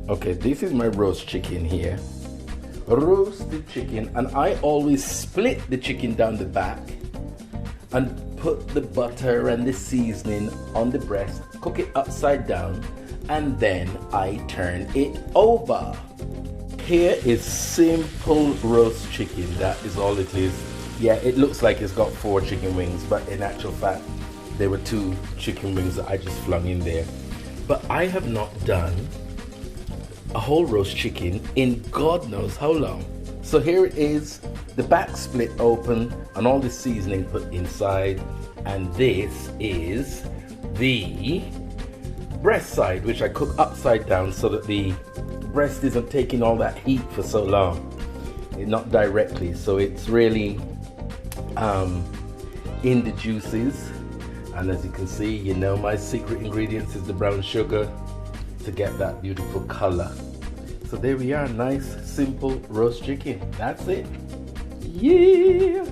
Okay, this is my roast chicken here. Roasted chicken, and I always split the chicken down the back and put the butter and the seasoning on the breast, cook it upside down, and then I turn it over. Here is simple roast chicken. That is all it is. Yeah, it looks like it's got 4 chicken wings, but in actual fact there were 2 chicken wings that I just flung in there. But I have not done a whole roast chicken in God knows how long. So here it is, the back split open and all the seasoning put inside, and this is the breast side, which I cook upside down so that the breast isn't taking all that heat for so long. Not directly, so it's really in the juices. And as you can see, you know my secret ingredients is the brown sugar to get that beautiful color. So there we are, nice simple roast chicken. That's it. Yeah.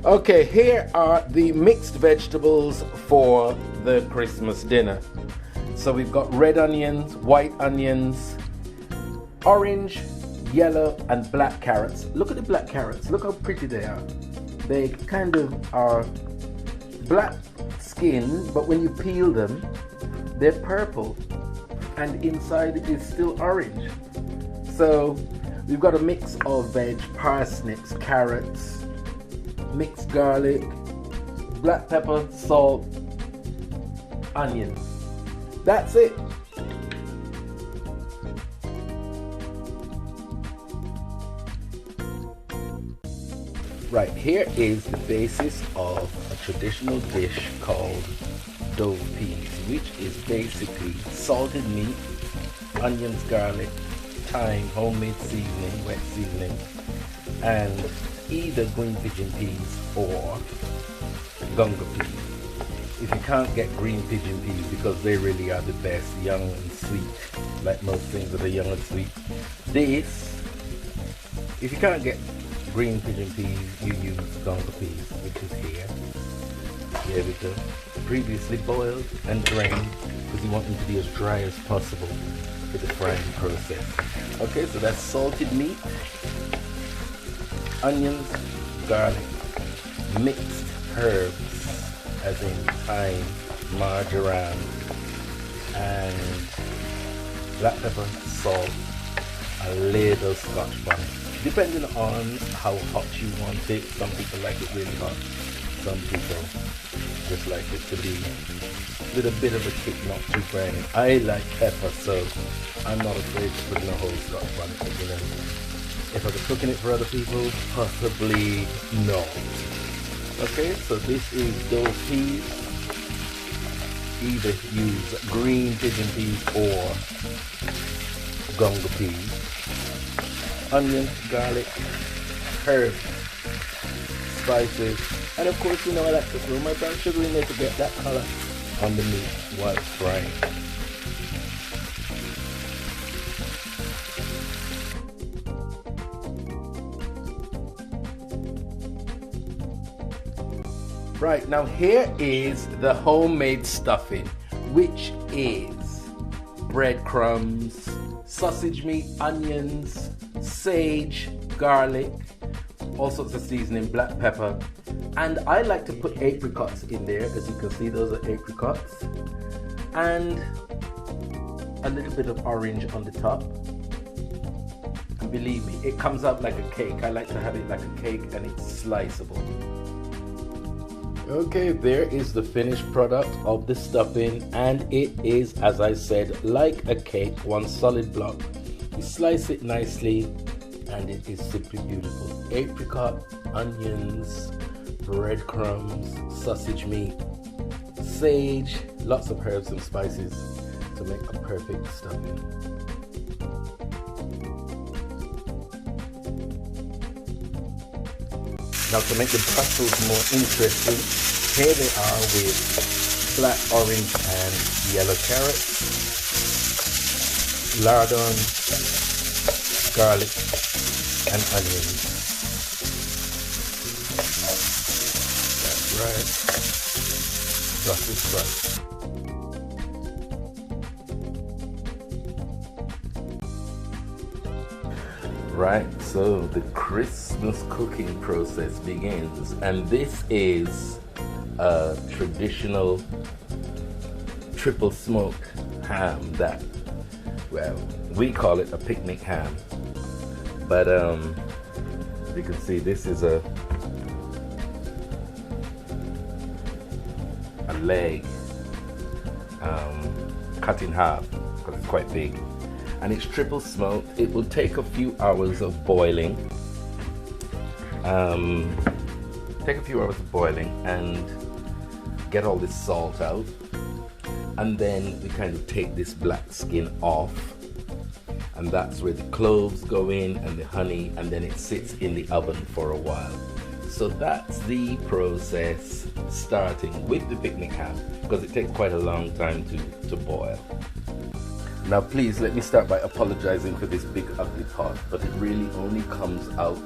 Okay, here are the mixed vegetables for the Christmas dinner. So we've got red onions, white onions, orange, yellow, and black carrots. Look at the black carrots. Look how pretty they are. They kind of are black skin, but when you peel them, they're purple, and inside is still orange. So we've got a mix of veg, parsnips, carrots, mixed garlic, black pepper, salt, onions. That's it. Right, here is the basis of a traditional dish called dove peas, which is basically salted meat, onions, garlic, thyme, homemade seasoning, wet seasoning, and either green pigeon peas or gunga peas. If you can't get green pigeon peas, because they really are the best, young and sweet, like most things that are young and sweet. This, if you can't get green pigeon peas, you use gunga peas, which is here. Here we go. Previously boiled and drained, because you want them to be as dry as possible for the frying process. Okay, so that's salted meat, onions, garlic, mixed herbs, as in thyme, marjoram, and black pepper, salt, a little Scotch bonnet. Depending on how hot you want it, some people like it really hot, some people just like it to be with a bit of a kick, not too burning. I like pepper, so I'm not afraid to put in a whole Scotch bonnet. You know, if I was cooking it for other people, possibly no. Okay, so this is dove peas. Either use green pigeon peas or gunga peas. Onion, garlic, herbs, spices, and of course, you know, I like to throw my brown sugar in there to get that color on the meat while it's frying. Right, now here is the homemade stuffing, which is breadcrumbs, sausage meat, onions, sage, garlic, all sorts of seasoning, black pepper, and I like to put apricots in there. As you can see, those are apricots, and a little bit of orange on the top. And believe me, it comes out like a cake. I like to have it like a cake, and it's sliceable. Okay, there is the finished product of the stuffing, and it is, as I said, like a cake, one solid block. You slice it nicely, and it is simply beautiful. Apricot, onions, breadcrumbs, sausage meat, sage, lots of herbs and spices to make a perfect stuffing. Now, to make the Brussels more interesting, here they are with black, orange, and yellow carrots, lardon, garlic, and onions. Right. Brussels sprouts. Right, so the Christmas cooking process begins, and this is a traditional triple smoked ham that, well, we call it a picnic ham, but you can see this is a leg cut in half because it's quite big. And it's triple smoked. It will take a few hours of boiling. And get all this salt out. And then we kind of take this black skin off. And that's where the cloves go in and the honey, and then it sits in the oven for a while. So that's the process, starting with the picnic ham, because it takes quite a long time to boil. Now please let me start by apologizing for this big ugly pot, but it really only comes out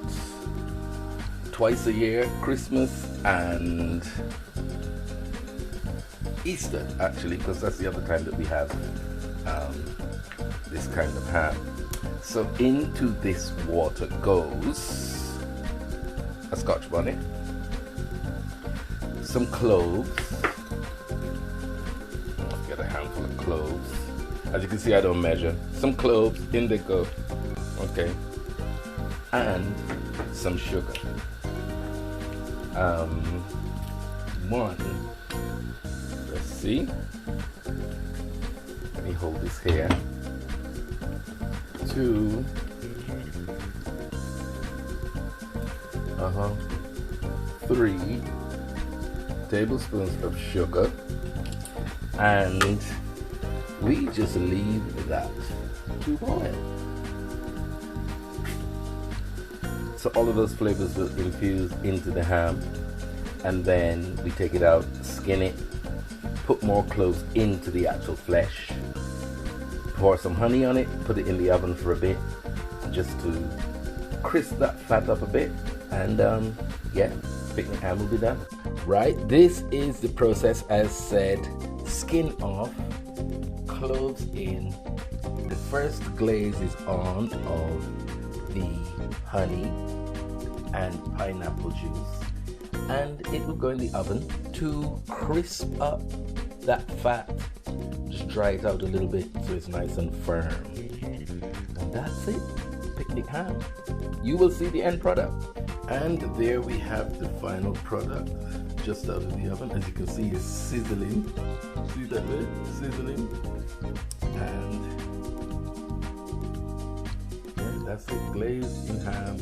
twice a year, Christmas and Easter actually, because that's the other time that we have this kind of ham. So into this water goes a Scotch bonnet, some cloves, get a handful of cloves. As you can see, I don't measure. Some cloves, in they go. Okay. And some sugar. Let's see. Let me hold this here. 2. 3 tablespoons of sugar, and we just leave that to boil. So all of those flavors will infuse into the ham, and then we take it out, skin it, put more cloves into the actual flesh, pour some honey on it, put it in the oven for a bit, just to crisp that fat up a bit, and yeah, picnic ham will be done. Right, this is the process as said. Skin off, cloves in, the first glaze is on of the honey and pineapple juice, and it will go in the oven to crisp up that fat. Just dry it out a little bit so it's nice and firm, and that's it. Picnic ham. You will see the end product, and there we have the final product just out of the oven. As you can see, it's sizzling. See that there? Sizzling. And yeah, that's it. Glazed in ham